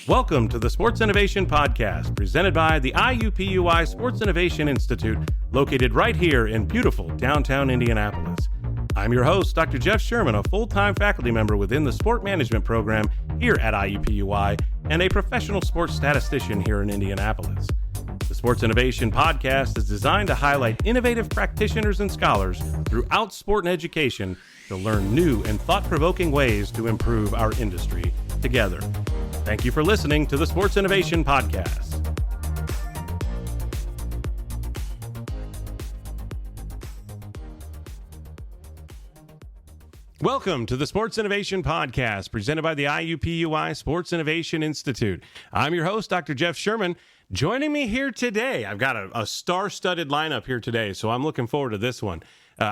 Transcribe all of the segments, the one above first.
Welcome to the Sports Innovation Podcast, presented by the IUPUI Sports Innovation Institute, located right here in beautiful downtown Indianapolis. I'm your host, Dr. Jeff Sherman, a full-time faculty member within the Sport Management program here at IUPUI and a professional sports statistician here in Indianapolis. The Sports Innovation Podcast is designed to highlight innovative practitioners and scholars throughout sport and education to learn new and thought-provoking ways to improve our industry together. Thank you for listening to the Sports Innovation Podcast. Welcome to the Sports Innovation Podcast, presented by the IUPUI Sports Innovation Institute. I'm your host, Dr. Jeff Sherman. Joining me here today, I've got a star-studded lineup here today, so I'm looking forward to this one,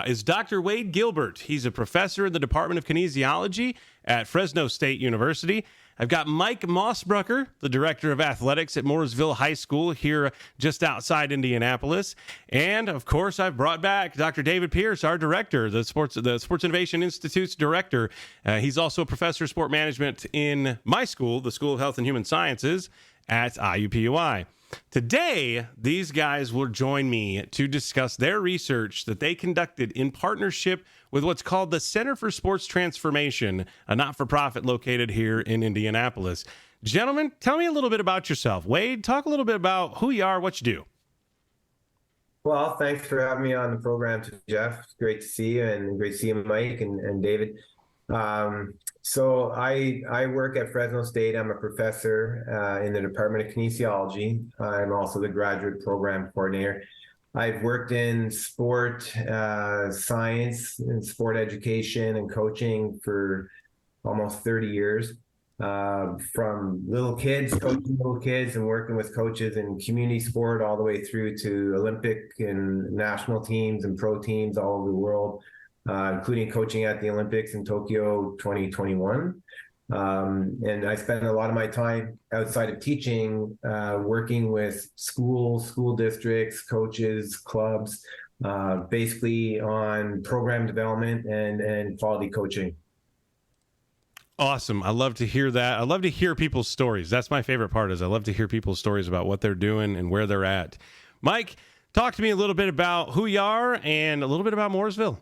is Dr. Wade Gilbert. He's a professor in the Department of Kinesiology at Fresno State University. I've got Mike Mossbrucker, the Director of Athletics at Mooresville High School here just outside Indianapolis. And, of course, I've brought back Dr. David Pierce, our director, the Sports Innovation Institute's director. He's also a professor of sport management in my school, the School of Health and Human Sciences at IUPUI. Today, these guys will join me to discuss their research that they conducted in partnership with what's called the Center for Sports Transformation, a not-for-profit located here in Indianapolis. Gentlemen, tell me a little bit about yourself. Wade, talk a little bit about who you are, what you do. Well, thanks for having me on the program, Jeff. It's great to see you, and great to see you, Mike and David. So I work at Fresno State. I'm a professor in the Department of Kinesiology. I'm also the graduate program coordinator. I've worked in sport science and sport education and coaching for almost 30 years, from little kids, coaching little kids and working with coaches in community sport all the way through to Olympic and national teams and pro teams all over the world. Including coaching at the Olympics in Tokyo 2021. And I spend a lot of my time outside of teaching, working with schools, school districts, coaches, clubs, basically on program development and quality coaching. Awesome. I love to hear that. I love to hear people's stories. That's my favorite part, is I love to hear people's stories about what they're doing and where they're at. Mike, talk to me a little bit about who you are and a little bit about Mooresville.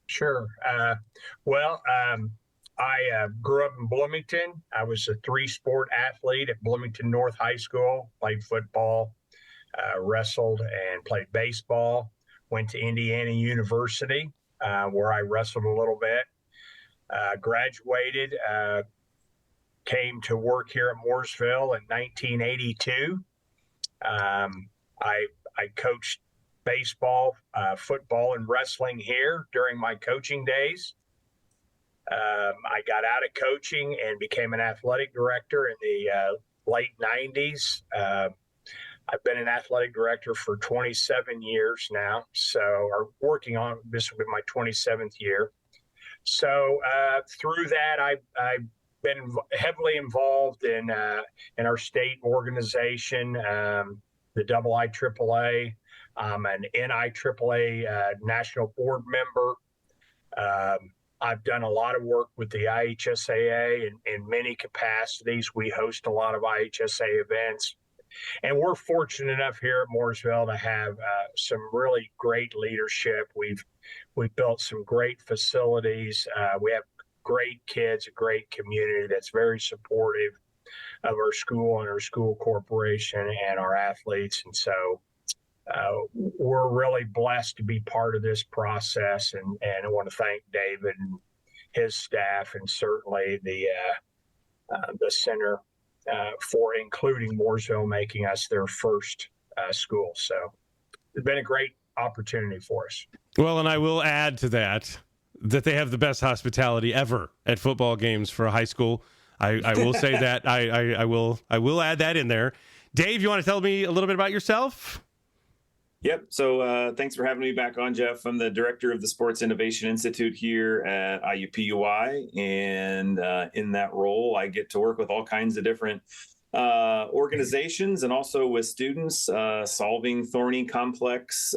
Sure. I grew up in Bloomington. I was a three-sport athlete at Bloomington North High School, played football, wrestled, and played baseball. Went to Indiana University, where I wrestled a little bit. Graduated, came to work here at Mooresville in 1982. I coached baseball, football, and wrestling here during my coaching days. I got out of coaching and became an athletic director in the late 90s. I've been an athletic director for 27 years now, working on this will be my 27th year. So through that, I've been heavily involved in our state organization, the IIAAA. I'm an NIAAA national board member. I've done a lot of work with the IHSAA in many capacities. We host a lot of IHSA events. And we're fortunate enough here at Mooresville to have some really great leadership. We've built some great facilities. We have great kids, a great community that's very supportive of our school and our school corporation and our athletes. And so we're really blessed to be part of this process, and I want to thank David and his staff, and certainly the center for including Mooresville, making us their first school. So it's been a great opportunity for us. Well, and I will add to that they have the best hospitality ever at football games for a high school. I will say that. I will add that in there. Dave, you want to tell me a little bit about yourself? Yep. So thanks for having me back on, Jeff. I'm the director of the Sports Innovation Institute here at IUPUI. And in that role, I get to work with all kinds of different organizations and also with students solving thorny, complex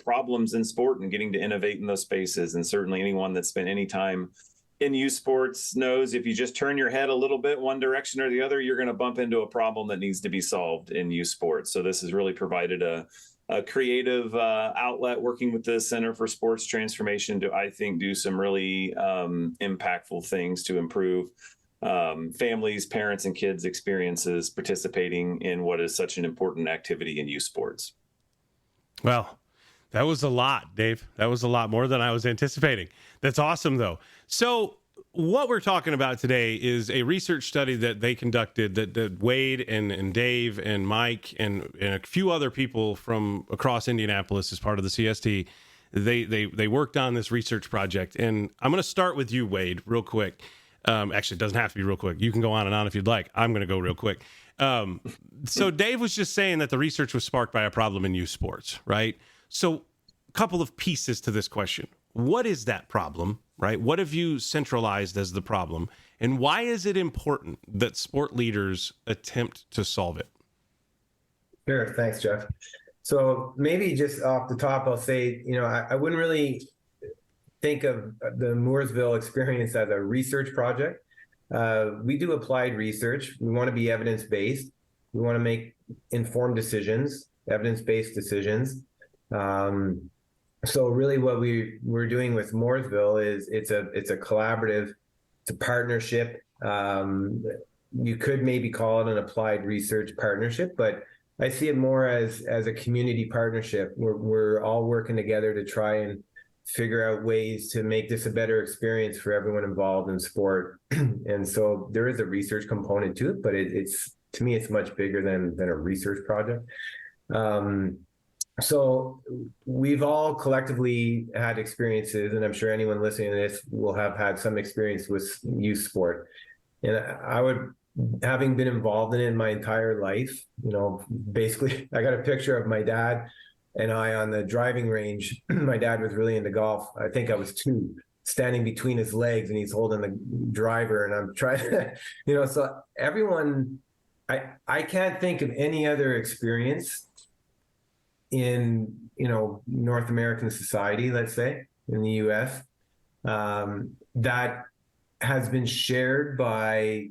problems in sport and getting to innovate in those spaces. And certainly anyone that's spent any time in youth sports knows if you just turn your head a little bit one direction or the other, you're going to bump into a problem that needs to be solved in youth sports. So this has really provided a creative outlet, working with the Center for Sports Transformation to, I think, do some really impactful things to improve families, parents, and kids' experiences participating in what is such an important activity in youth sports. Well, that was a lot, Dave. That was a lot more than I was anticipating. That's awesome, though. So what we're talking about today is a research study that they conducted that Wade and Dave and Mike and a few other people from across Indianapolis as part of the CST, they worked on this research project. And I'm going to start with you, Wade, real quick. Actually, it doesn't have to be real quick. You can go on and on if you'd like. I'm going to go real quick. So Dave was just saying that the research was sparked by a problem in youth sports, right? So a couple of pieces to this question. What is that problem, right? What have you centralized as the problem? And why is it important that sport leaders attempt to solve it? Sure. Thanks, Jeff. So maybe just off the top, I'll say, I wouldn't really think of the Mooresville experience as a research project. We do applied research. We want to be evidence-based. We want to make informed decisions, evidence-based decisions. So really what we're doing with Mooresville is it's a collaborative, it's a partnership. You could maybe call it an applied research partnership, but I see it more as a community partnership. We're all working together to try and figure out ways to make this a better experience for everyone involved in sport. And so there is a research component to it, but it's to me, it's much bigger than a research project. So we've all collectively had experiences, and I'm sure anyone listening to this will have had some experience with youth sport. And I would, having been involved in it my entire life, basically I got a picture of my dad and I on the driving range. My dad was really into golf. I think I was 2, standing between his legs and he's holding the driver and I'm trying to, so everyone, I can't think of any other experience in, North American society, let's say, in the US, that has been shared by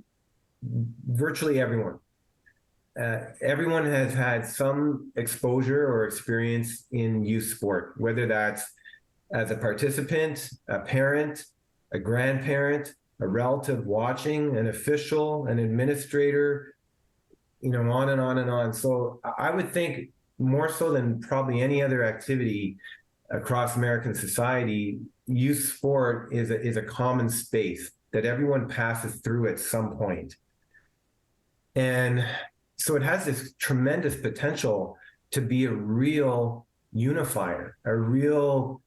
virtually everyone. Everyone has had some exposure or experience in youth sport, whether that's as a participant, a parent, a grandparent, a relative watching, an official, an administrator, on and on and on. So I would think more so than probably any other activity across American society, youth sport is a common space that everyone passes through at some point. And so it has this tremendous potential to be a real unifier, a real,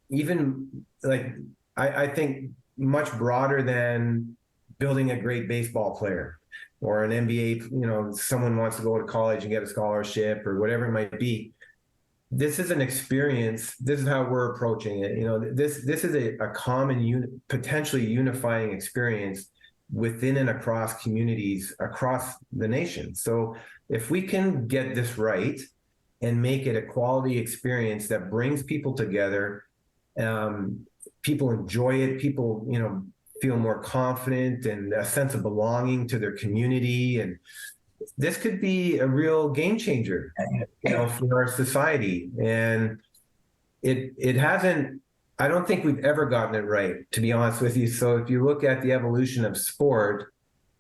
even like, I think much broader than building a great baseball player or an MBA, someone wants to go to college and get a scholarship or whatever it might be. This is an experience. This is how we're approaching it. This is a common, potentially unifying experience within and across communities across the nation. So if we can get this right and make it a quality experience that brings people together, people enjoy it, people, feel more confident and a sense of belonging to their community. And this could be a real game changer, for our society. And it hasn't, I don't think we've ever gotten it right, to be honest with you. So if you look at the evolution of sport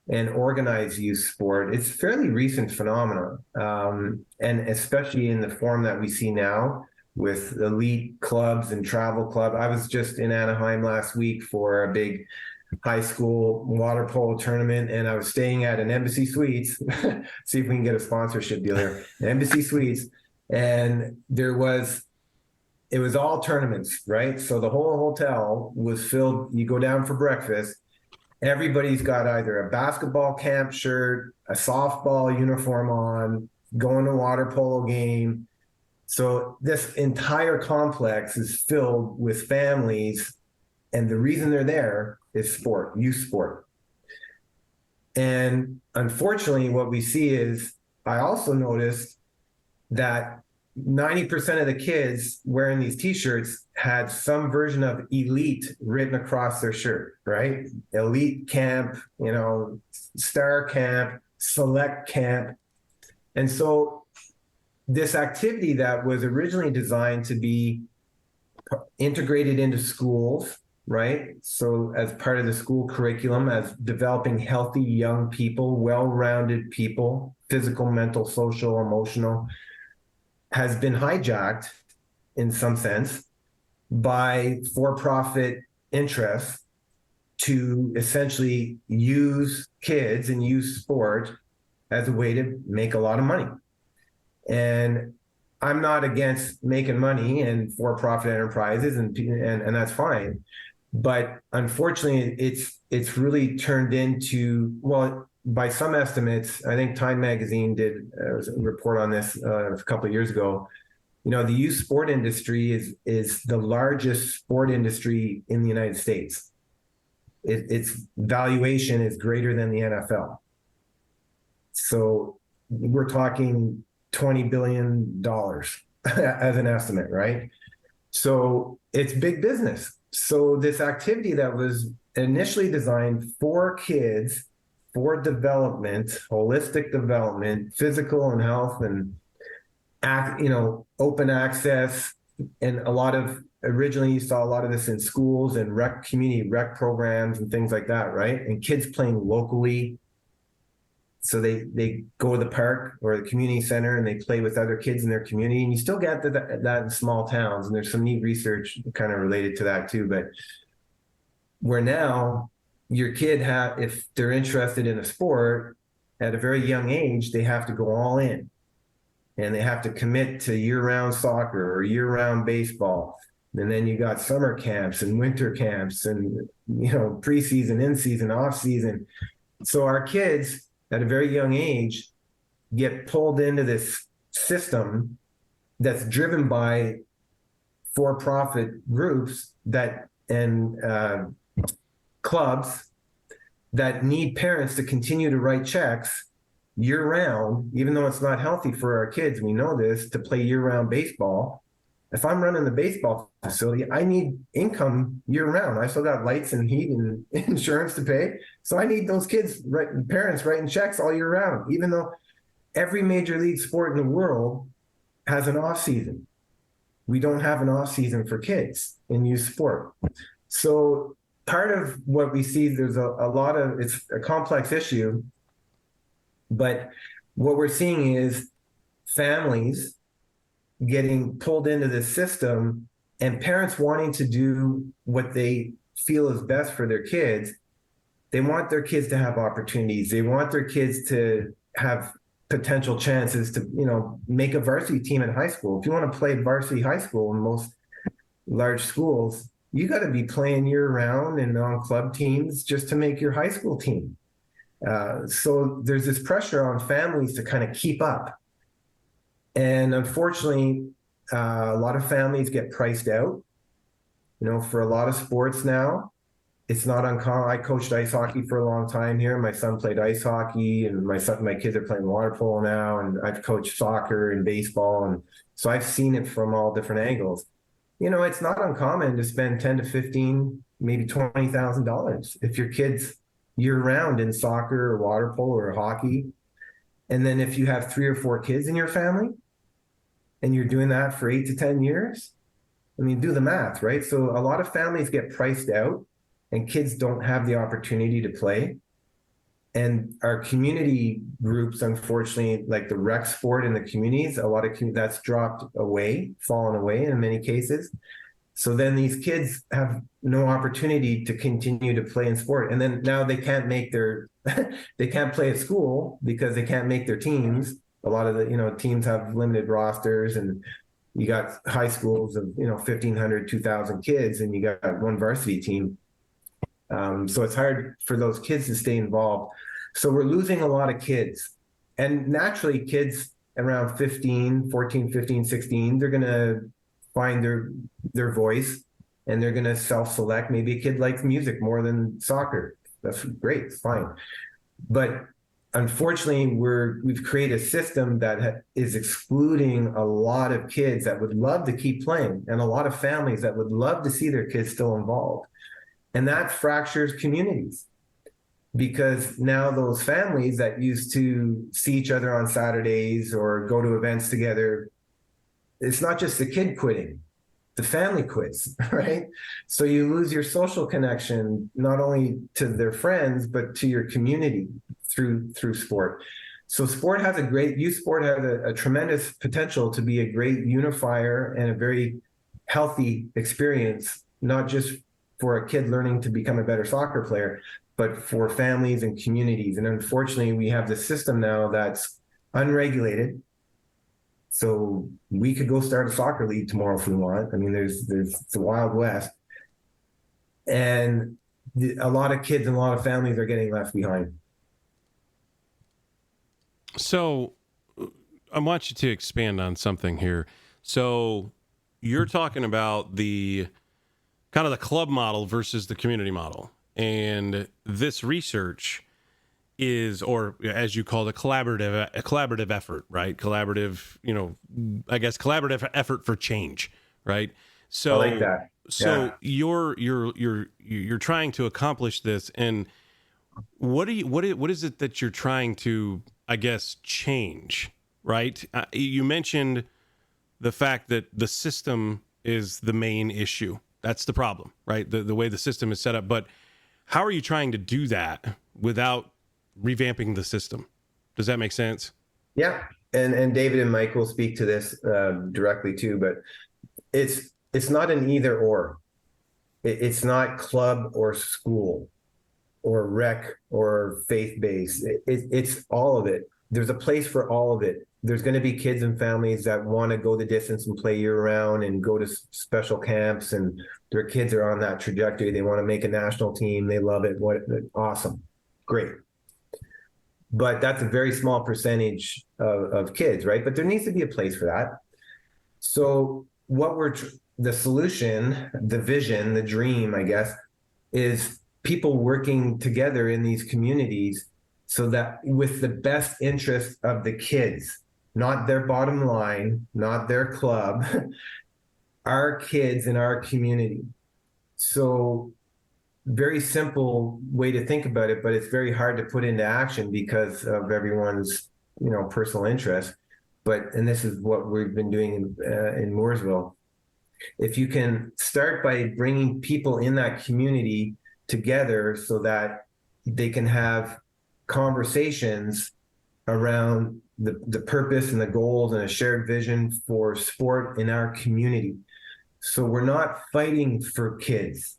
and organized youth sport, it's a fairly recent phenomenon. And especially in the form that we see now with elite clubs and travel club. I was just in Anaheim last week for a big high school water polo tournament, and I was staying at an Embassy Suites. See if we can get a sponsorship deal here. Embassy Suites, and it was all tournaments, right? So the whole hotel was filled. You go down for breakfast, everybody's got either a basketball camp shirt, a softball uniform on, going to a water polo game. So this entire complex is filled with families, and the reason they're there is sport, youth sport. And unfortunately, what we see is, I also noticed that 90% of the kids wearing these t-shirts had some version of elite written across their shirt, right? Elite camp, star camp, select camp. And so this activity that was originally designed to be integrated into schools, right? So as part of the school curriculum, as developing healthy young people, well-rounded people, physical, mental, social, emotional, has been hijacked in some sense by for-profit interests to essentially use kids and use sport as a way to make a lot of money. And I'm not against making money and for-profit enterprises, and that's fine. But unfortunately, it's really turned into, well, by some estimates, I think Time Magazine did a report on this a couple of years ago. The youth sport industry is the largest sport industry in the United States. Its valuation is greater than the NFL. So we're talking $20 billion as an estimate, right? So it's big business. So this activity that was initially designed for kids, for development, holistic development, physical and health, and open access, and originally you saw a lot of this in schools and community rec programs and things like that, right? And kids playing locally. So they go to the park or the community center and they play with other kids in their community. And you still get that in small towns. And there's some neat research kind of related to that too. But where now your kid if they're interested in a sport at a very young age, they have to go all in. And they have to commit to year-round soccer or year-round baseball. And then you got summer camps and winter camps and, preseason, in-season, off-season. So our kids at a very young age get pulled into this system that's driven by for-profit groups and clubs that need parents to continue to write checks year-round, even though it's not healthy for our kids, we know this, to play year-round baseball. If I'm running the baseball facility, I need income year-round. I still got lights and heat and insurance to pay. So I need those parents writing checks all year round, even though every major league sport in the world has an off season. We don't have an off season for kids in youth sport. So part of what we see, there's it's a complex issue, but what we're seeing is families getting pulled into this system and parents wanting to do what they feel is best for their kids. They want their kids to have opportunities. They want their kids to have potential chances to, make a varsity team in high school. If you want to play varsity high school in most large schools, you got to be playing year round and on club teams just to make your high school team. So there's this pressure on families to kind of keep up. And unfortunately, a lot of families get priced out. For a lot of sports now, it's not uncommon. I coached ice hockey for a long time here. My son played ice hockey, and my kids are playing water polo now. And I've coached soccer and baseball, and so I've seen it from all different angles. It's not uncommon to spend $10,000 to $15,000, maybe $20,000 if your kid's year-round in soccer or water polo or hockey. And then if you have 3 or 4 kids in your family, and you're doing that for 8 to 10 years, do the math, right? So a lot of families get priced out, and kids don't have the opportunity to play. And our community groups, unfortunately, like the rec sport in the communities, a lot of that's fallen away in many cases. So then these kids have no opportunity to continue to play in sport. And then now they can't they can't play at school because they can't make their teams. A lot of the, teams have limited rosters, and you got high schools of, 1,500, 2,000 kids, and you got one varsity team. So it's hard for those kids to stay involved. So we're losing a lot of kids. And naturally, kids around 14, 15, 16, they're going to find their voice, and they're going to self-select. Maybe a kid likes music more than soccer. That's great. It's fine. But unfortunately, we've created a system that is excluding a lot of kids that would love to keep playing, and a lot of families that would love to see their kids still involved. And that fractures communities, because now those families that used to see each other on Saturdays or go to events together, it's not just the kid quitting, the family quits, right? So you lose your social connection, not only to their friends, but to your community through sport. So youth sport has a tremendous potential to be a great unifier and a very healthy experience, not just for a kid learning to become a better soccer player, but for families and communities. And unfortunately, we have the system now that's unregulated. So we could go start a soccer league tomorrow if we want. I mean, there's the Wild West. And a lot of kids and a lot of families are getting left behind. So I want you to expand on something here. So you're talking about the kind of the club model versus the community model. And this research is, or as you call it, a collaborative effort, right? Collaborative effort for change, right? So I like that. So you're trying to accomplish this, and what is it that you're trying to, I guess, change, right? You mentioned the fact that the system is the main issue. That's the problem, right? The way the system is set up. But how are you trying to do that without revamping the system? Does that make sense? Yeah. And David and Mike will speak to this directly too, but it's not an either or. It's not club or school or rec or faith-based. It's all of it. There's a place for all of it. There's going to be kids and families that want to go the distance and play year-round and go to special camps, and their kids are on that trajectory. They want to make a national team. They love it. Awesome. Great. But that's a very small percentage of kids, right? But there needs to be a place for that. So the solution, the vision, the dream, I guess, is people working together in these communities so that with the best interest of the kids, not their bottom line, not their club, our kids in our community. So very simple way to think about it, but it's very hard to put into action because of everyone's, personal interest. And this is what we've been doing in Mooresville. If you can start by bringing people in that community together so that they can have conversations around the purpose and the goals and a shared vision for sport in our community. So we're not fighting for kids,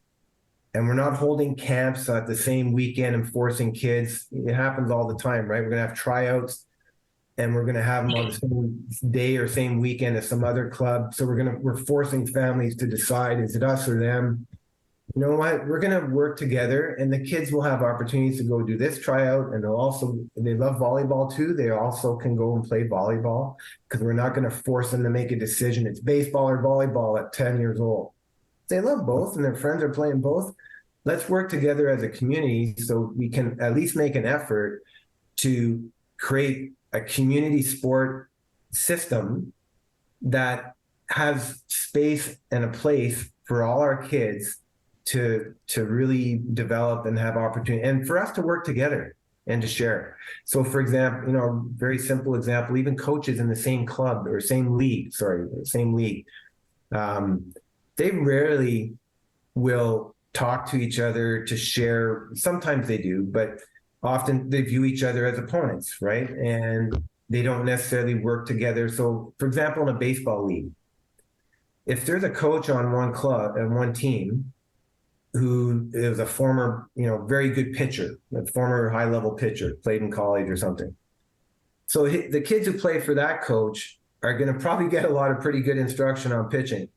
and we're not holding camps at the same weekend and forcing kids. It happens all the time, right? We're going to have tryouts, and we're going to have them on the same day or same weekend as some other club. So we're forcing families to decide, is it us or them? You know what? We're going to work together, and the kids will have opportunities to go do this tryout, and they love volleyball too. They also can go and play volleyball, because we're not going to force them to make a decision. It's baseball or volleyball at 10 years old. They love both, and their friends are playing both. Let's work together as a community so we can at least make an effort to create a community sport system that has space and a place for all our kids to really develop and have opportunity, and for us to work together and to share. So for example, very simple example, even coaches in the same club or same league, they rarely will talk to each other to share. Sometimes they do, but often they view each other as opponents, right? And they don't necessarily work together. So for example, in a baseball league, if there's a coach on one club and one team who is a former, very good pitcher, a former high-level pitcher, played in college or something. So the kids who play for that coach are going to probably get a lot of pretty good instruction on pitching.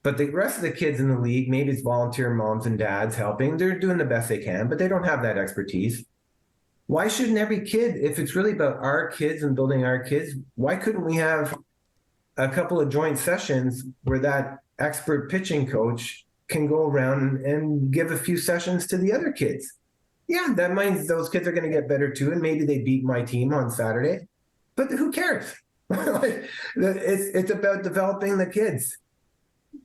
But the rest of the kids in the league, maybe it's volunteer moms and dads helping. They're doing the best they can, but they don't have that expertise. Why shouldn't every kid, if it's really about our kids and building our kids, why couldn't we have a couple of joint sessions where that expert pitching coach can go around and give a few sessions to the other kids Yeah, that means those kids are going to get better too, and maybe they beat my team on Saturday. But who cares? It's about developing the kids.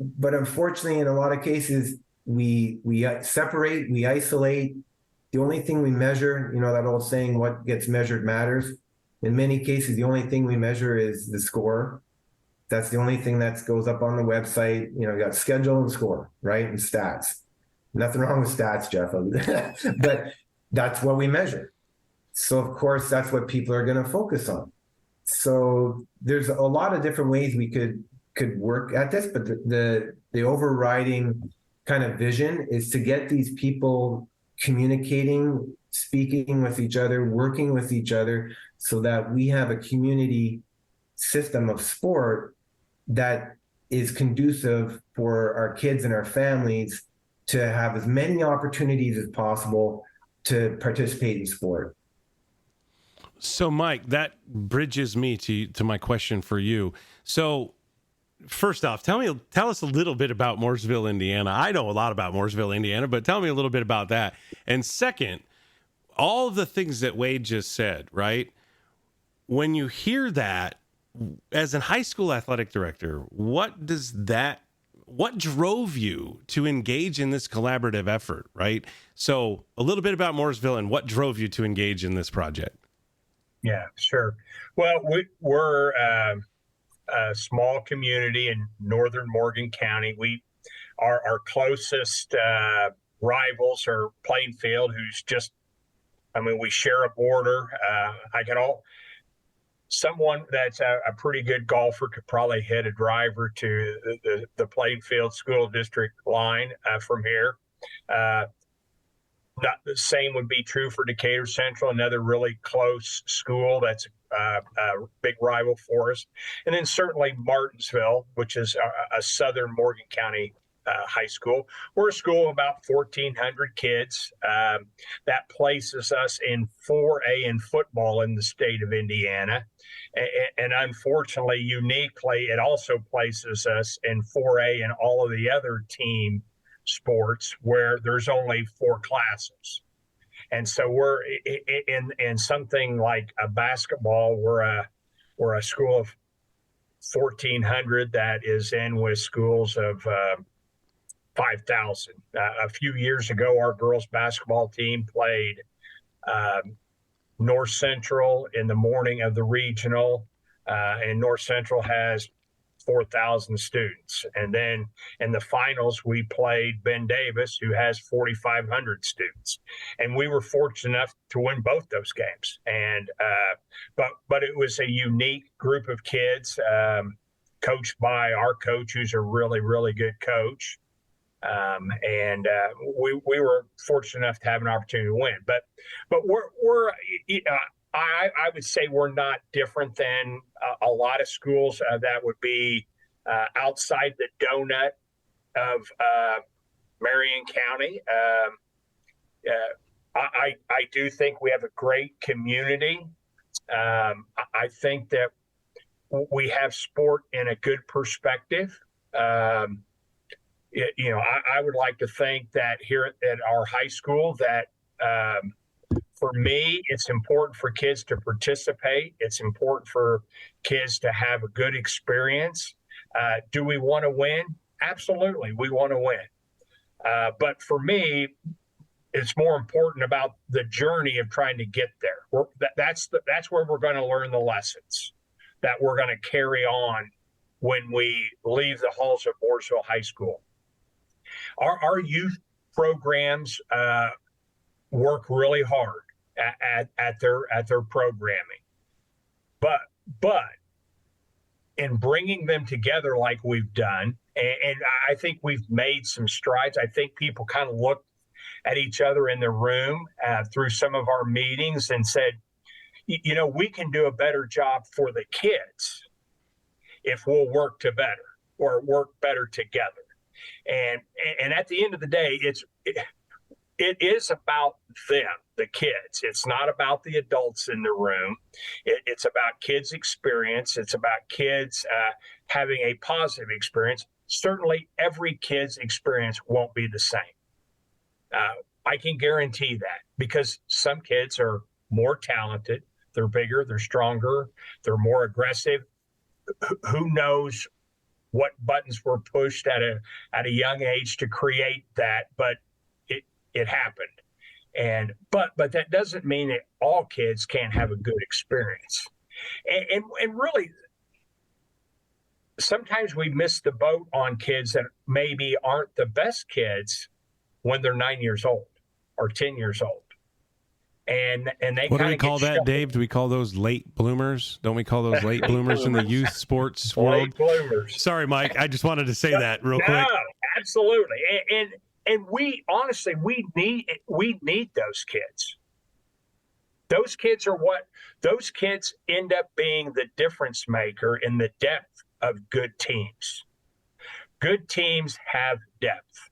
But unfortunately, in a lot of cases, we separate, we isolate. The only thing we measure, that old saying, what gets measured matters. In many cases, the only thing we measure is the score. That's the only thing that goes up on the website. You got schedule and score, right? And stats. Nothing wrong with stats, Jeff. But that's what we measure. So, of course, that's what people are going to focus on. So there's a lot of different ways we could work at this, but the overriding kind of vision is to get these people communicating, speaking with each other, working with each other, so that we have a community system of sport that is conducive for our kids and our families to have as many opportunities as possible to participate in sport. So, Mike, that bridges me to my question for you. So, first off, tell us a little bit about Mooresville, Indiana. I know a lot about Mooresville, Indiana, but tell me a little bit about that. And second, all of the things that Wade just said, right? When you hear that, as a high school athletic director, what drove you to engage in this collaborative effort, right? So a little bit about Mooresville and what drove you to engage in this project. Yeah, sure. Well, we're a small community in northern Morgan County. Our closest rivals are Plainfield, who's we share a border. Someone that's a pretty good golfer could probably hit a driver to the Plainfield School District line from here. Not the same would be true for Decatur Central, another really close school that's a big rival for us. And then certainly Martinsville, which is a southern Morgan County high school. We're a school of about 1,400 kids. That places us in 4A in football in the state of Indiana. And unfortunately, uniquely, it also places us in 4A in all of the other team sports where there's only 4 classes. And so we're in something like a basketball, we're a school of 1,400 that is in with schools of 5,000. A few years ago, our girls basketball team played North Central in the morning of the regional, and North Central has 4,000 students. And then in the finals, we played Ben Davis, who has 4,500 students. And we were fortunate enough to win both those games. And but it was a unique group of kids, coached by our coach, who's a really, really good coach. We were fortunate enough to have an opportunity to win. But I would say we're not different than a lot of schools that would be outside the donut of Marion County. I do think we have a great community. I think that we have sport in a good perspective. I would like to think that here at our high school that for me, it's important for kids to participate. It's important for kids to have a good experience. Do we want to win? Absolutely, we want to win. But for me, it's more important about the journey of trying to get there. That's where we're going to learn the lessons that we're going to carry on when we leave the halls of Mooresville High School. Our youth programs work really hard at their programming, but in bringing them together like we've done, and I think we've made some strides. I think people kind of looked at each other in the room through some of our meetings and said, we can do a better job for the kids if we'll work better together. And at the end of the day, it is about them, the kids. It's not about the adults in the room. It's about kids' experience. It's about kids having a positive experience. Certainly, every kid's experience won't be the same. I can guarantee that, because some kids are more talented, they're bigger, they're stronger, they're more aggressive. Who knows what buttons were pushed at a young age to create that, but it happened. And but that doesn't mean that all kids can't have a good experience. And really, sometimes we miss the boat on kids that maybe aren't the best kids when they're 9 years old or 10 years old. And they what do we call that, Dave? Do we call those late bloomers? Don't we call those late bloomers in the youth sports world? Late bloomers. Sorry, Mike. I just wanted to say that real quick. No, absolutely. And we honestly, we need those kids. Those kids end up being the difference maker in the depth of good teams. Good teams have depth.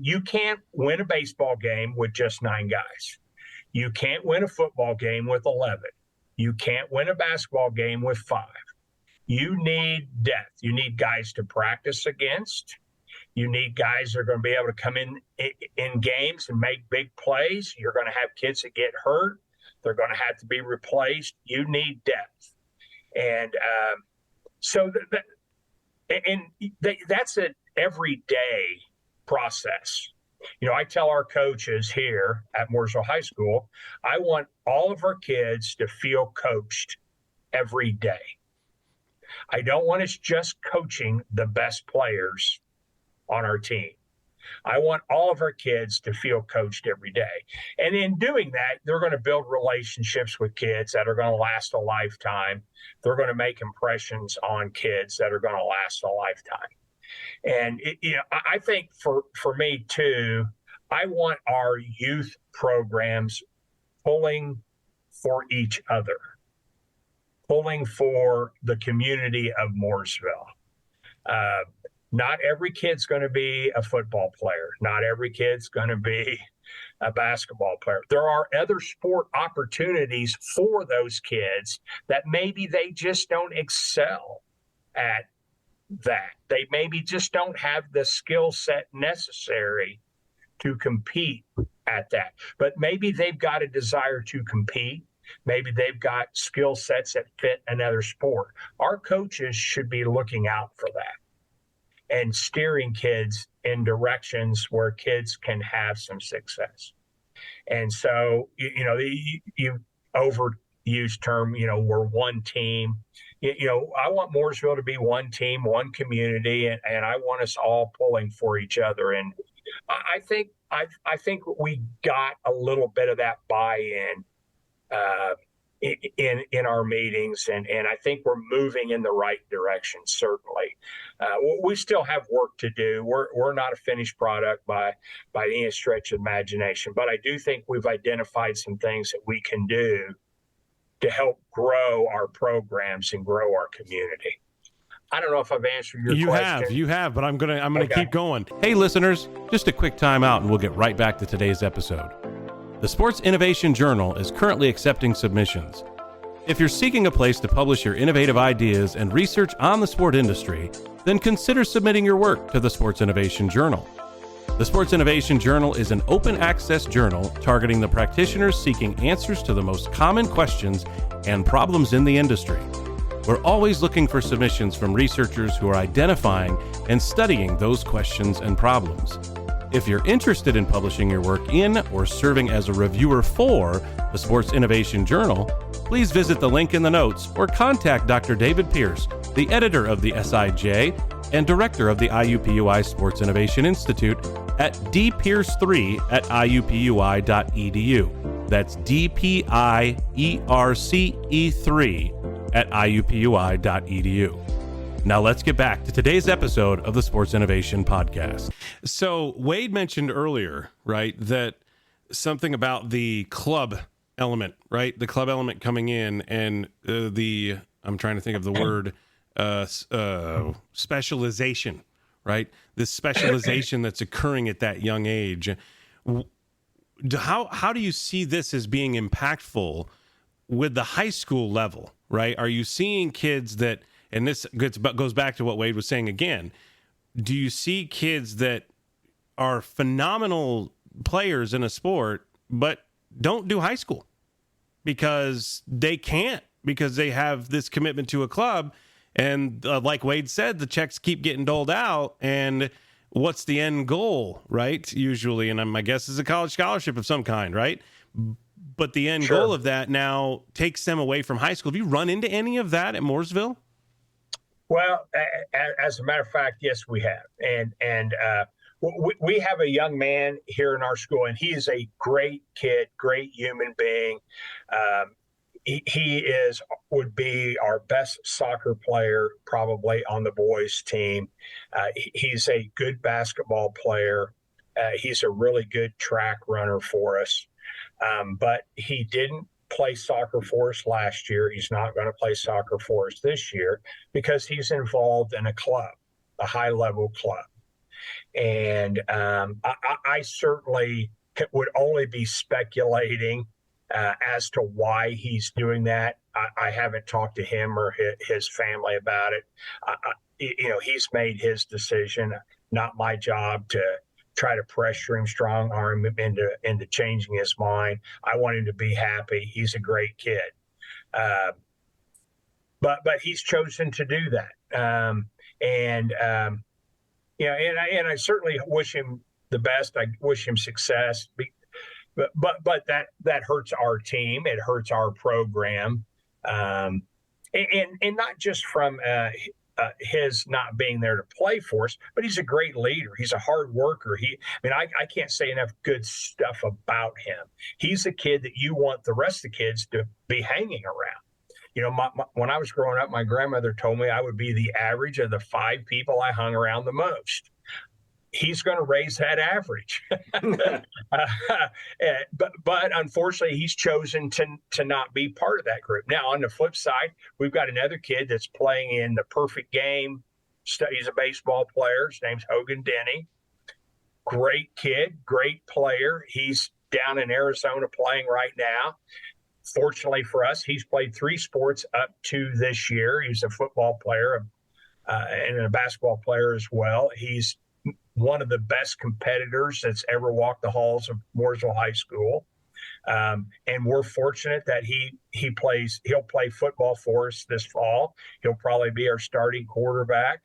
You can't win a baseball game with just 9 guys. You can't win a football game with 11. You can't win a basketball game with 5. You need depth. You need guys to practice against. You need guys that are going to be able to come in games and make big plays. You're going to have kids that get hurt. They're going to have to be replaced. You need depth. And that's an everyday process. I tell our coaches here at Mooresville High School, I want all of our kids to feel coached every day. I don't want us just coaching the best players on our team. I want all of our kids to feel coached every day. And in doing that, they're going to build relationships with kids that are going to last a lifetime. They're going to make impressions on kids that are going to last a lifetime. And I think for me too, I want our youth programs pulling for each other, pulling for the community of Mooresville. Not every kid's going to be a football player. Not every kid's going to be a basketball player. There are other sport opportunities for those kids that maybe they just don't excel at that. They maybe just don't have the skill set necessary to compete at that. But maybe they've got a desire to compete. Maybe they've got skill sets that fit another sport. Our coaches should be looking out for that and steering kids in directions where kids can have some success. And so, you overused term, we're one team. I want Mooresville to be one team, one community, and I want us all pulling for each other. And I think we got a little bit of that buy-in in our meetings, and I think we're moving in the right direction. Certainly, we still have work to do. We're not a finished product by any stretch of imagination, but I do think we've identified some things that we can do to help grow our programs and grow our community. I don't know if I've answered your question. You have, but I'm gonna keep going. Hey, listeners, just a quick time out, and we'll get right back to today's episode. The Sports Innovation Journal is currently accepting submissions. If you're seeking a place to publish your innovative ideas and research on the sport industry, then consider submitting your work to the Sports Innovation Journal. The Sports Innovation Journal is an open access journal targeting the practitioners seeking answers to the most common questions and problems in the industry. We're always looking for submissions from researchers who are identifying and studying those questions and problems. If you're interested in publishing your work in or serving as a reviewer for the Sports Innovation Journal, please visit the link in the notes or contact Dr. David Pierce, the editor of the SIJ and director of the IUPUI Sports Innovation Institute, at dpierce3@iupui.edu. That's DPIERCE3@iupui.edu. Now let's get back to today's episode of the Sports Innovation Podcast. So Wade mentioned earlier, right, that something about the club element, right? The club element coming in and I'm trying to think of the word, specialization, right? This specialization that's occurring at that young age. How do you see this as being impactful with the high school level, right? Are you seeing kids that, and this goes back to what Wade was saying again, do you see kids that are phenomenal players in a sport, but don't do high school because they can't, because they have this commitment to a club. And like Wade said, the checks keep getting doled out. And what's the end goal, right? Usually, and my guess is a college scholarship of some kind, right? But the end goal of that now takes them away from high school. Have you run into any of that at Mooresville? Well, as a matter of fact, yes, we have. And we have a young man here in our school, and he is a great kid, great human being. He would be our best soccer player probably on the boys team. He's a good basketball player. He's a really good track runner for us. But he didn't play soccer for us last year. He's not going to play soccer for us this year because he's involved in a club, a high-level club. And I certainly would only be speculating as to why he's doing that. I haven't talked to him or his family about it. He's made his decision. Not my job to try to pressure him, strong arm him into changing his mind. I want him to be happy. He's a great kid. But he's chosen to do that. And I certainly wish him the best. I wish him success. But that hurts our team. It hurts our program. And not just from his not being there to play for us, but he's a great leader. He's a hard worker. I can't say enough good stuff about him. He's a kid that you want the rest of the kids to be hanging around. When I was growing up, my grandmother told me I would be the average of the 5 people I hung around the most. He's going to raise that average. But unfortunately, he's chosen to not be part of that group. Now, on the flip side, we've got another kid that's playing in the perfect game. He's a baseball player. His name's Hogan Denny. Great kid, great player. He's down in Arizona playing right now. Fortunately for us, he's played 3 sports up to this year. He's a football player and a basketball player as well. He's one of the best competitors that's ever walked the halls of Mooresville High School. And we're fortunate that he'll play football for us this fall. He'll probably be our starting quarterback.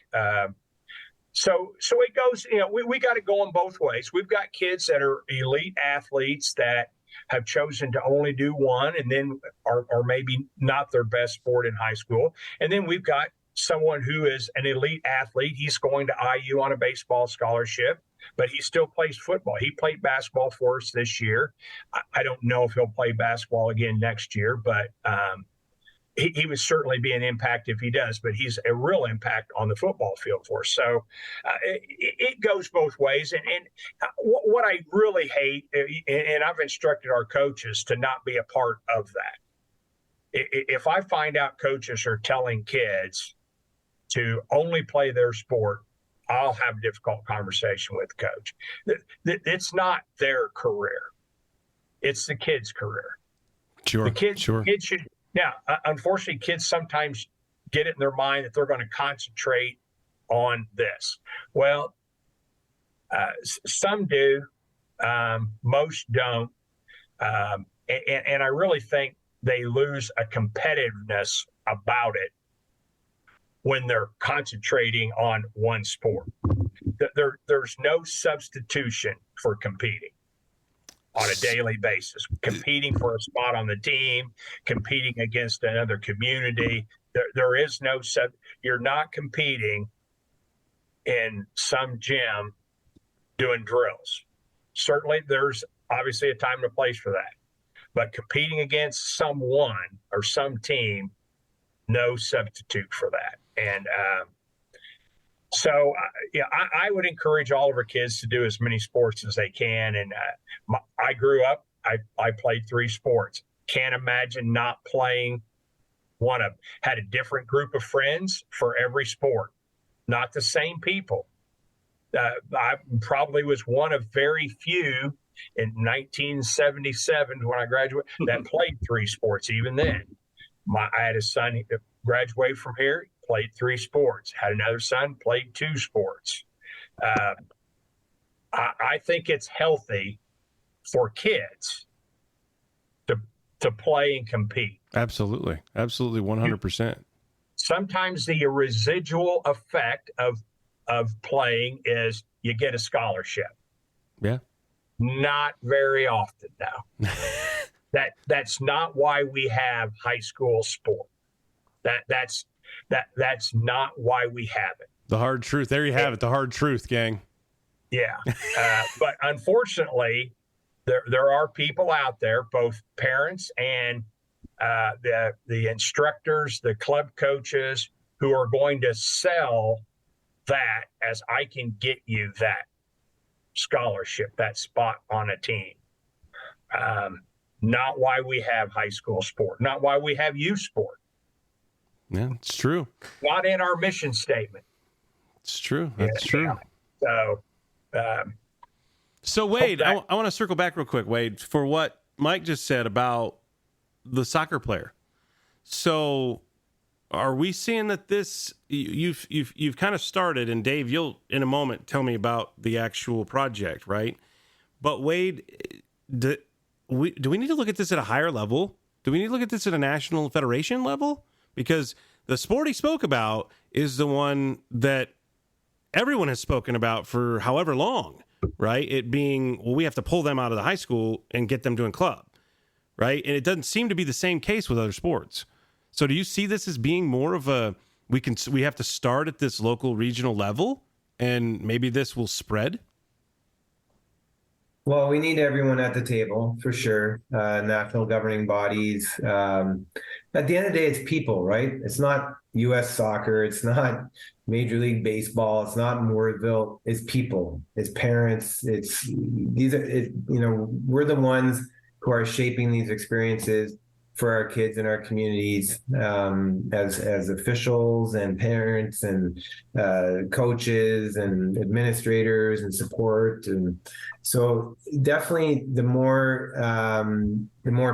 So it goes, we got it going both ways. We've got kids that are elite athletes that have chosen to only do one and then are maybe not their best sport in high school. And then we've got someone who is an elite athlete. He's going to IU on a baseball scholarship, but he still plays football. He played basketball for us this year. I don't know if he'll play basketball again next year, but he would certainly be an impact if he does, but he's a real impact on the football field for us. So it goes both ways. And what I really hate, and I've instructed our coaches to not be a part of that. If I find out coaches are telling kids to only play their sport, I'll have a difficult conversation with the coach. It's not their career. It's the kid's career. Sure. Kids should. Now, unfortunately, kids sometimes get it in their mind that they're going to concentrate on this. Well, some do. Most don't. And I really think they lose a competitiveness about it when they're concentrating on one sport. There's no substitution for competing on a daily basis, competing for a spot on the team, competing against another community. There is no you're not competing in some gym doing drills. Certainly there's obviously a time and a place for that, but competing against someone or some team, no substitute for that. And I would encourage all of our kids to do as many sports as they can. And I grew up, I played 3 sports. Can't imagine not playing one of them. Had a different group of friends for every sport, not the same people. I probably was one of very few in 1977 when I graduated that played 3 sports. Even then, I had a son who graduated from here, played 3 sports. Had another son, played 2 sports. I think it's healthy for kids to play and compete. Absolutely. Absolutely. 100%. Sometimes the residual effect of playing is you get a scholarship. Yeah. Not very often now. That's not why we have high school sport. That's not why we have it. The hard truth. There you have it. The hard truth, gang. Yeah. But unfortunately, there are people out there, both parents and the instructors, the club coaches, who are going to sell that as I can get you that scholarship, that spot on a team. Not why we have high school sport, not why we have youth sport. Yeah, it's true. Not in our mission statement. It's true. That's true. So, Wade, I want to circle back real quick, Wade, for what Mike just said about the soccer player. So, are we seeing that this you've kind of started, and Dave, you'll in a moment tell me about the actual project, right? But Wade, do we need to look at this at a higher level? Do we need to look at this at a national federation level? Because the sport he spoke about is the one that everyone has spoken about for however long, right? It being, well, we have to pull them out of the high school and get them doing club, right? And it doesn't seem to be the same case with other sports. So do you see this as being more of a, we have to start at this local regional level and maybe this will spread? Well, we need everyone at the table for sure. National governing bodies. At the end of the day, it's people, right? It's not U.S. soccer. It's not Major League Baseball. It's not Mooresville. It's people. It's parents. We're the ones who are shaping these experiences for our kids in our communities, as officials and parents and coaches and administrators and support. And so definitely the more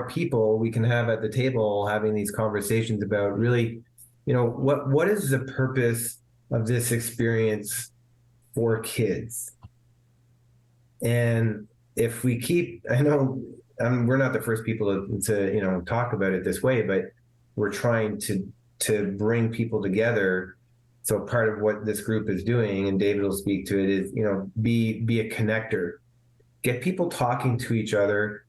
people we can have at the table having these conversations about really, what is the purpose of this experience for kids? And if we keep, I know we're not the first people to talk about it this way, but we're trying to bring people together. So part of what this group is doing, and David will speak to it, is be a connector, get people talking to each other,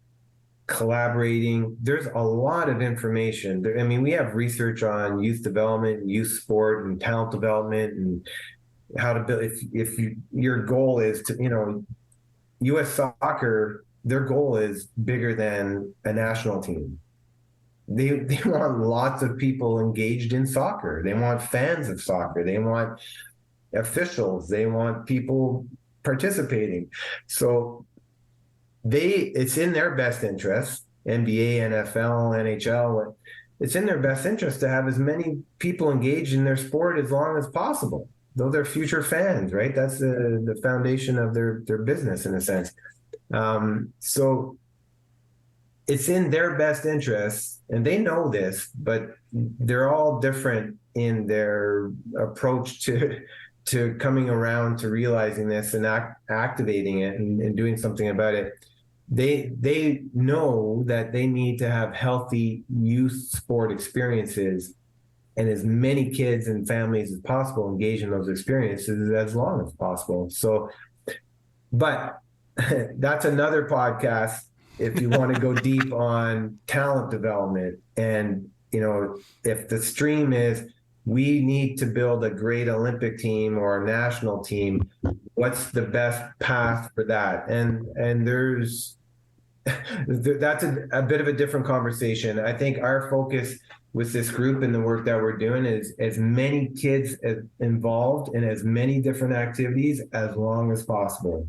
collaborating. There's a lot of information. I mean, we have research on youth development, youth sport, and talent development, and how to build. If your goal is to, U.S. soccer, their goal is bigger than a national team. They want lots of people engaged in soccer. They want fans of soccer. They want officials. They want people participating. So it's in their best interest, NBA, NFL, NHL, it's in their best interest to have as many people engaged in their sport as long as possible. Though they're future fans, right? That's the foundation of their business in a sense. So it's in their best interest, and they know this, but they're all different in their approach to coming around to realizing this and activating it and doing something about it. They know that they need to have healthy youth sport experiences and as many kids and families as possible engage in those experiences as long as possible. So, but that's another podcast if you want to go deep on talent development. And, if the stream is, we need to build a great Olympic team or a national team, what's the best path for that? And that's a bit of a different conversation. I think our focus with this group and the work that we're doing is as many kids involved in as many different activities as long as possible.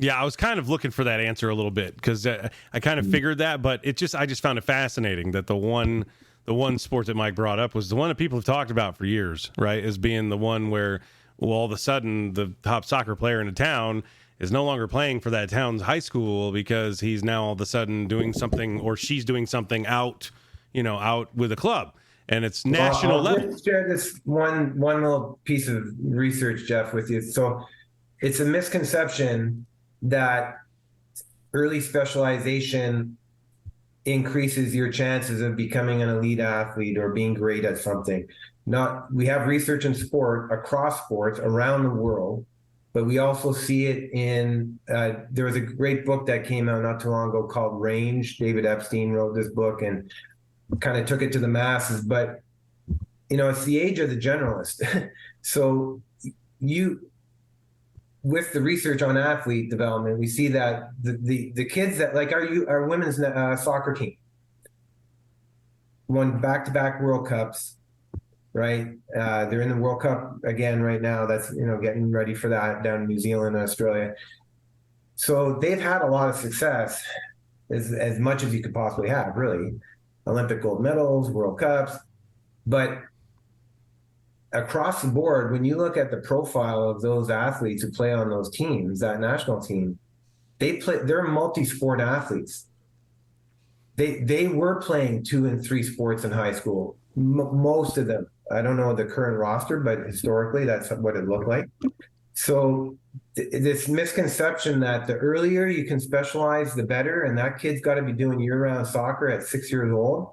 Yeah, I was kind of looking for that answer a little bit because I kind of figured that, but I just found it fascinating that the one sport that Mike brought up was the one that people have talked about for years, right? As being the one where, well, all of a sudden the top soccer player in the town is no longer playing for that town's high school because he's now all of a sudden doing something, or she's doing something out with a club, and it's national level. I'll share this one little piece of research, Jeff, with you. So it's a misconception that early specialization increases your chances of becoming an elite athlete or being great at something. We have research in sport across sports around the world, but we also see it in, there was a great book that came out not too long ago called Range. David Epstein wrote this book and kind of took it to the masses, but it's the age of the generalist. So with the research on athlete development, we see that the kids that like our women's soccer team won back-to-back World Cups, right? They're in the World Cup again right now. That's, getting ready for that down in New Zealand and Australia. So they've had a lot of success, as much as you could possibly have, really. Olympic gold medals, World Cups. But across the board, when you look at the profile of those athletes who play on those teams, that national team, they're multi-sport athletes. They were playing 2 and 3 sports in high school. Most of them. I don't know the current roster, but historically, that's what it looked like. So this misconception that the earlier you can specialize, the better, and that kid's got to be doing year-round soccer at 6 years old,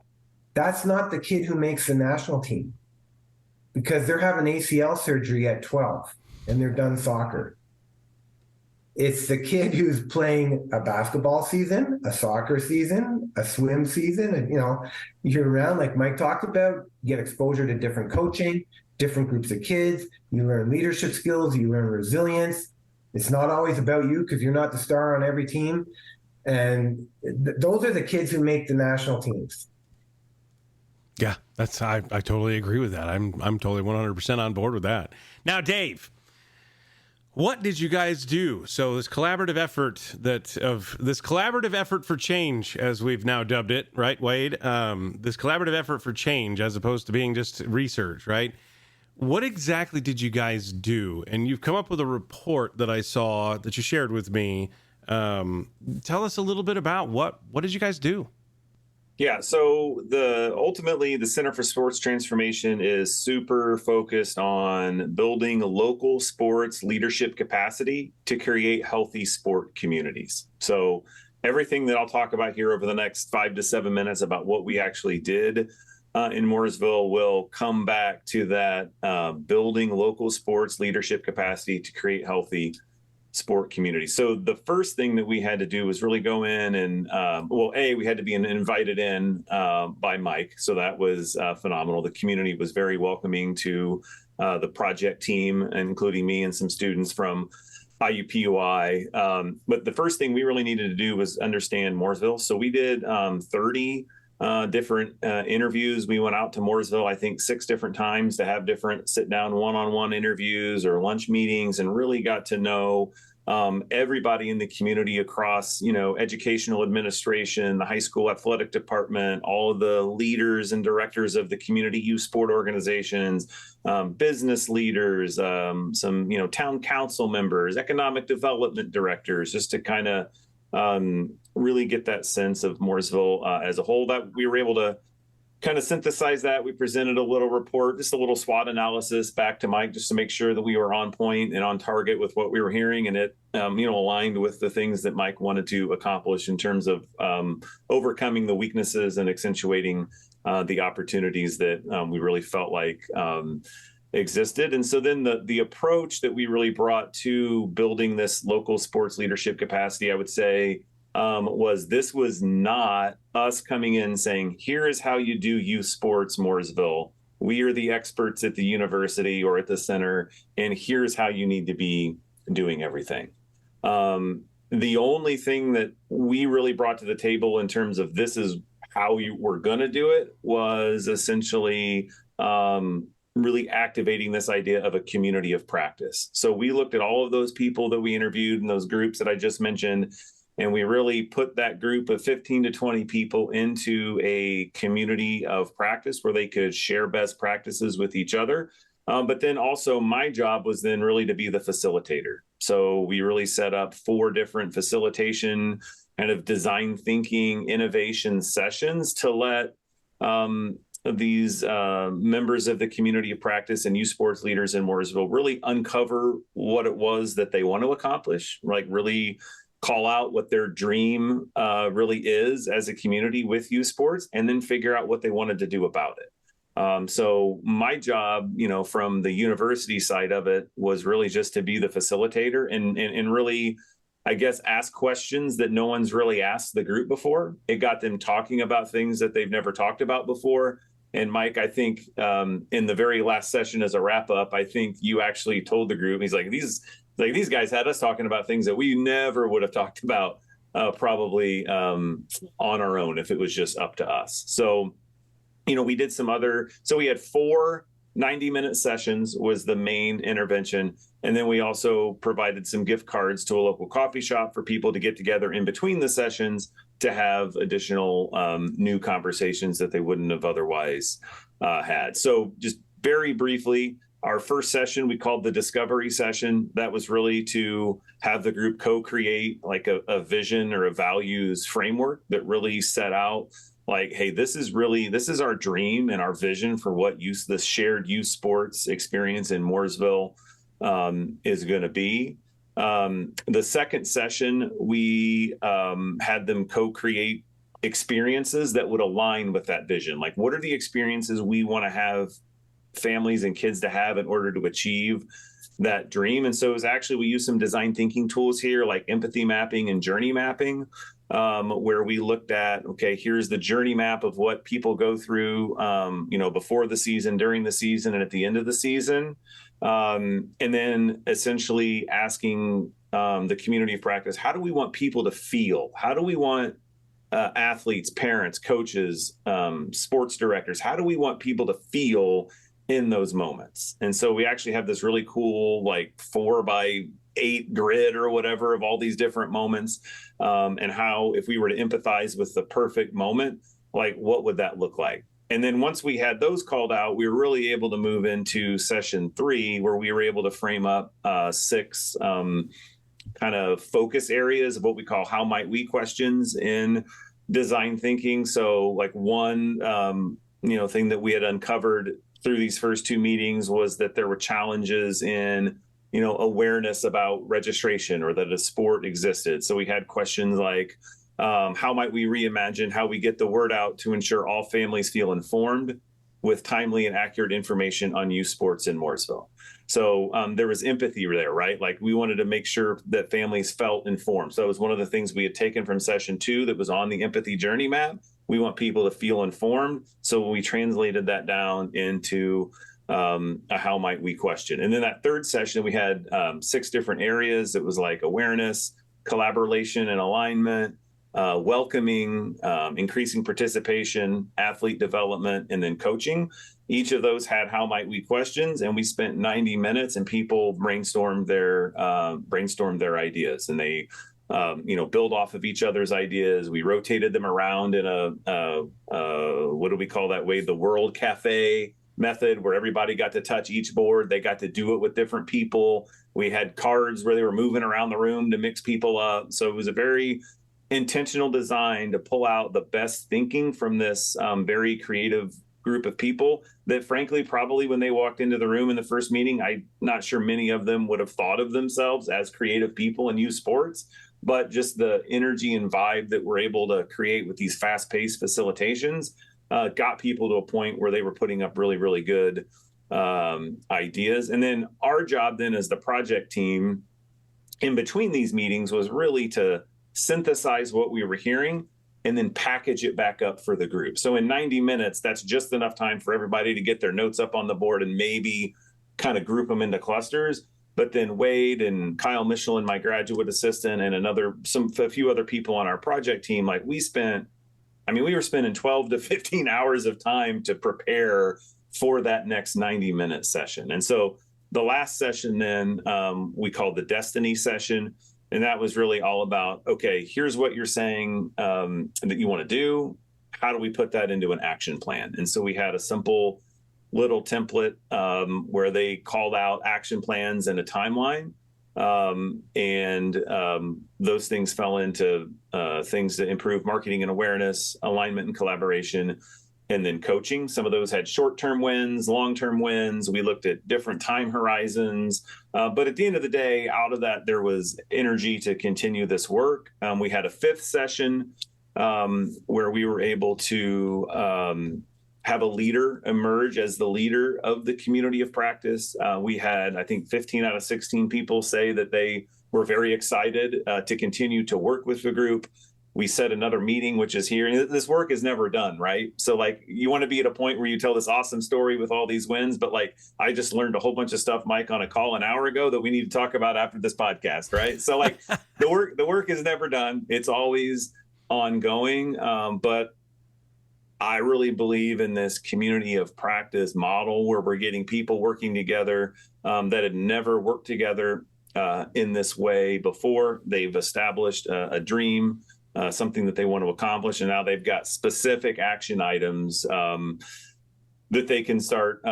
that's not the kid who makes the national team, because they're having ACL surgery at 12 and they're done soccer. It's the kid who's playing a basketball season, a soccer season, a swim season, and year round, like Mike talked about, get exposure to different coaching, different groups of kids. You learn leadership skills, you learn resilience. It's not always about you because you're not the star on every team. And those are the kids who make the national teams. Yeah, I totally agree with that. I'm totally 100% on board with that. Now, Dave, what did you guys do? So this collaborative effort for change, as we've now dubbed it, right, Wade? This collaborative effort for change, as opposed to being just research, right? What exactly did you guys do? And you've come up with a report that I saw that you shared with me. Tell us a little bit about what did you guys do? Yeah, so ultimately the Center for Sports Transformation is super focused on building local sports leadership capacity to create healthy sport communities. So everything that I'll talk about here over the next 5 to 7 minutes about what we actually did in Mooresville will come back to that building local sports leadership capacity to create healthy sport community. So the first thing that we had to do was really go in and, we had to be invited in by Mike. So that was phenomenal. The community was very welcoming to the project team, including me and some students from IUPUI. But the first thing we really needed to do was understand Mooresville. So we did 30 different interviews. We went out to Mooresville, I think 6 different times to have different sit-down one-on-one interviews or lunch meetings, and really got to know everybody in the community across, educational administration, the high school athletic department, all of the leaders and directors of the community youth sport organizations, business leaders, some, town council members, economic development directors, just to kind of really get that sense of Mooresville as a whole. That we were able to kind of synthesize that. We presented a little report, just a little SWOT analysis back to Mike, just to make sure that we were on point and on target with what we were hearing, and it aligned with the things that Mike wanted to accomplish in terms of overcoming the weaknesses and accentuating the opportunities that we really felt like existed. And so then the approach that we really brought to building this local sports leadership capacity, I would say, was not us coming in saying, here is how you do youth sports, Mooresville. We are the experts at the university or at the center, and here's how you need to be doing everything. The only thing that we really brought to the table in terms of this is how you were going to do it was essentially really activating this idea of a community of practice. So we looked at all of those people that we interviewed in those groups that I just mentioned, and we really put that group of 15 to 20 people into a community of practice where they could share best practices with each other. But then also my job was then really to be the facilitator. So we really set up 4 different facilitation kind of design thinking innovation sessions to let members of the community of practice and youth sports leaders in Mooresville really uncover what it was that they want to accomplish, like really call out what their dream really is as a community with youth sports, and then figure out what they wanted to do about it. So my job, from the university side of it, was really just to be the facilitator and really, I guess, ask questions that no one's really asked the group before. It got them talking about things that they've never talked about before. And Mike, I think in the very last session as a wrap up, I think you actually told the group, he's like, these guys had us talking about things that we never would have talked about probably on our own if it was just up to us. So, we did so we had 4 90-minute sessions was the main intervention. And then we also provided some gift cards to a local coffee shop for people to get together in between the sessions to have additional new conversations that they wouldn't have otherwise had. So just very briefly, our first session we called the discovery session. That was really to have the group co-create like a vision or a values framework that really set out like, hey, this is our dream and our vision for what the shared youth sports experience in Mooresville is going to be. The second session, we had them co-create experiences that would align with that vision. Like, what are the experiences we want to have families and kids to have in order to achieve that dream? And so it was actually, we used some design thinking tools here, like empathy mapping and journey mapping, where we looked at, okay, here's the journey map of what people go through, before the season, during the season, and at the end of the season. And then essentially asking the community of practice, how do we want people to feel? How do we want athletes, parents, coaches, sports directors, how do we want people to feel in those moments? And so we actually have this really cool, like 4x8 grid or whatever of all these different moments, and how, if we were to empathize with the perfect moment, like what would that look like? And then once we had those called out, we were really able to move into session 3, where we were able to frame up 6 kind of focus areas of what we call how might we questions in design thinking. So like one, thing that we had uncovered through these first 2 meetings was that there were challenges in, awareness about registration or that a sport existed. So we had questions like, how might we reimagine how we get the word out to ensure all families feel informed with timely and accurate information on youth sports in Mooresville? So there was empathy there, right? Like, we wanted to make sure that families felt informed. So that was one of the things we had taken from session 2 that was on the empathy journey map. We want people to feel informed. So we translated that down into a how might we question. And then that third session, we had 6 different areas. It was like awareness, collaboration and alignment, welcoming, increasing participation, athlete development, and then coaching. Each of those had how might we questions, and we spent 90 minutes and people brainstormed their ideas, and they build off of each other's ideas. We rotated them around in a what do we call that, Wade? The World Cafe method, where everybody got to touch each board. They got to do it with different people. We had cards where they were moving around the room to mix people up. So it was a very intentional design to pull out the best thinking from this very creative group of people that, frankly, probably when they walked into the room in the first meeting, I'm not sure many of them would have thought of themselves as creative people in youth sports. But just the energy and vibe that we're able to create with these fast-paced facilitations got people to a point where they were putting up really, really good ideas. And then our job then as the project team in between these meetings was really to synthesize what we were hearing and then package it back up for the group. So in 90 minutes, that's just enough time for everybody to get their notes up on the board and maybe kind of group them into clusters. But then Wade and Kyle Michelin, my graduate assistant, and a few other people on our project team, like we were spending 12 to 15 hours of time to prepare for that next 90-minute session. And so the last session then we called the Destiny session. And that was really all about, okay, here's what you're saying that you want to do. How do we put that into an action plan? And so we had a simple little template where they called out action plans and a timeline. Those things fell into things to improve marketing and awareness, alignment and collaboration, and then coaching. Some of those had short-term wins, long-term wins. We looked at different time horizons. But at the end of the day, out of that, there was energy to continue this work. We had a fifth session where we were able to have a leader emerge as the leader of the community of practice. We had, I think, 15 out of 16 people say that they were very excited to continue to work with the group. We set another meeting, which is here. And this work is never done, right? So like, you want to be at a point where you tell this awesome story with all these wins, but like, I just learned a whole bunch of stuff, Mike, on a call an hour ago that we need to talk about after this podcast, right? So like, the work is never done. It's always ongoing. But I really believe in this community of practice model where we're getting people working together that had never worked together in this way before. They've established a dream, something that they want to accomplish, and now they've got specific action items that they can start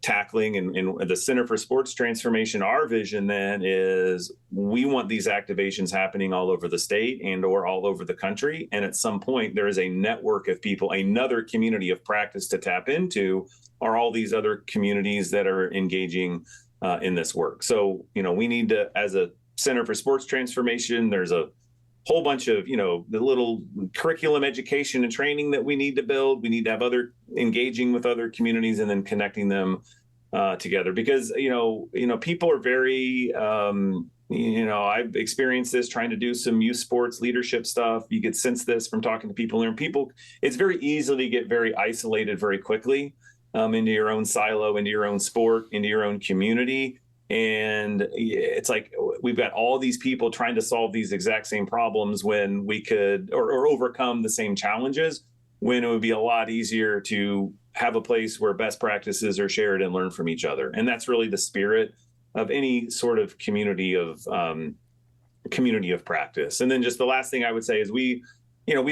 tackling. And the Center for Sports Transformation, our vision then is we want these activations happening all over the state and or all over the country. And at some point, there is a network of people, another community of practice to tap into, are all these other communities that are engaging in this work. So, we need to, as a Center for Sports Transformation, there's a whole bunch of, the little curriculum education and training that we need to build. We need to have other engaging with other communities and then connecting them together because, people are very, I've experienced this trying to do some youth sports leadership stuff. You could sense this from talking to people and people. It's very easy to get very isolated very quickly into your own silo, into your own sport, into your own community. And it's like we've got all these people trying to solve these exact same problems when we could or overcome the same challenges, when it would be a lot easier to have a place where best practices are shared and learn from each other. And that's really the spirit of any sort of community of practice. And then just the last thing I would say is we've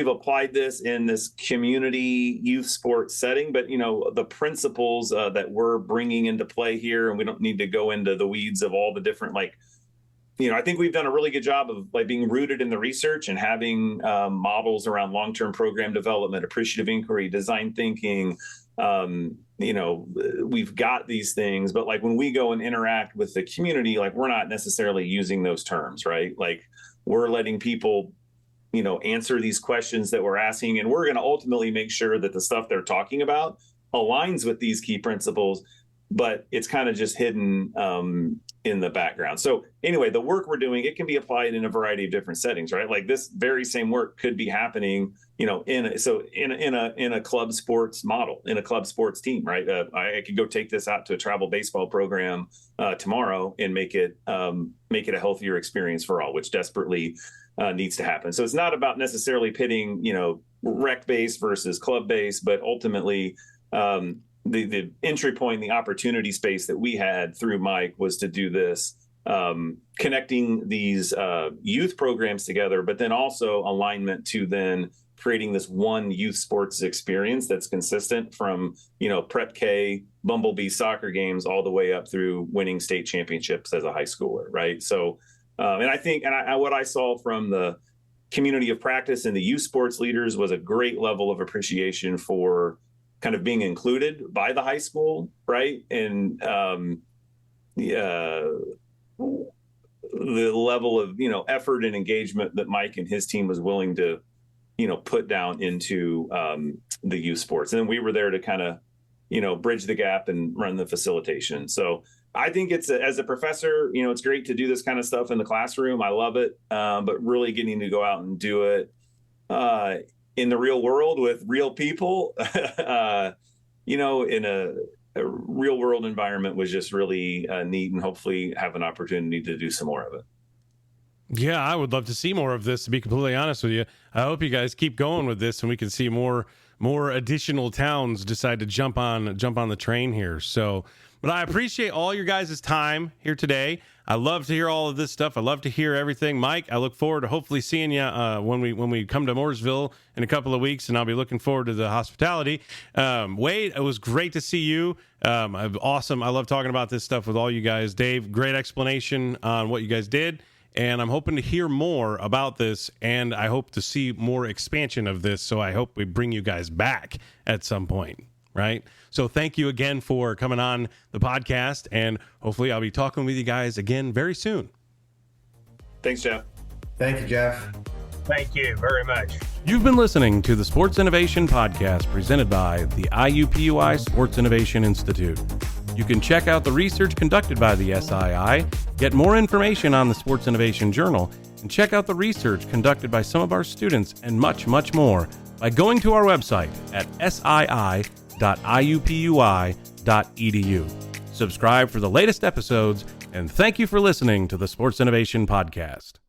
applied this in this community youth sports setting, but, the principles that we're bringing into play here, and we don't need to go into the weeds of all the different, I think we've done a really good job of being rooted in the research and having models around long-term program development, appreciative inquiry, design thinking. We've got these things, but when we go and interact with the community, we're not necessarily using those terms, right? We're letting people answer these questions that we're asking. And we're going to ultimately make sure that the stuff they're talking about aligns with these key principles, but it's kind of just hidden in the background. So anyway, the work we're doing, it can be applied in a variety of different settings, right? This very same work could be happening, in a club sports model, in a club sports team, right? I could go take this out to a travel baseball program tomorrow and make it a healthier experience for all, which desperately needs to happen. So it's not about necessarily pitting, rec base versus club base, but ultimately the entry point, the opportunity space that we had through Mike was to do this, connecting these youth programs together, but then also alignment to then creating this one youth sports experience that's consistent from, prep K, Bumblebee soccer games, all the way up through winning state championships as a high schooler, right? So and I think, what I saw from the community of practice and the youth sports leaders was a great level of appreciation for kind of being included by the high school, right? And the level of, effort and engagement that Mike and his team was willing to, put down into the youth sports. And we were there to kind of, bridge the gap and run the facilitation. So I think as a professor, it's great to do this kind of stuff in the classroom. I love it. But really getting to go out and do it in the real world with real people, in a real world environment was just really neat, and hopefully have an opportunity to do some more of it. Yeah, I would love to see more of this, to be completely honest with you. I hope you guys keep going with this and we can see more additional towns decide to jump on the train here. So, but I appreciate all your guys' time here today. I love to hear all of this stuff. I love to hear everything. Mike, I look forward to hopefully seeing you when we come to Mooresville in a couple of weeks, and I'll be looking forward to the hospitality. Wade, it was great to see you. Awesome. I love talking about this stuff with all you guys. Dave, great explanation on what you guys did. and I'm hoping to hear more about this, and I hope to see more expansion of this, so I hope we bring you guys back at some point, right? So thank you again for coming on the podcast, and hopefully I'll be talking with you guys again very soon. Thanks, Jeff. Thank you, Jeff. Thank you very much. You've been listening to the Sports Innovation Podcast presented by the IUPUI Sports Innovation Institute. You can check out the research conducted by the SII, get more information on the Sports Innovation Journal, and check out the research conducted by some of our students and much, much more by going to our website at sii.iupui.edu. Subscribe for the latest episodes, and thank you for listening to the Sports Innovation Podcast.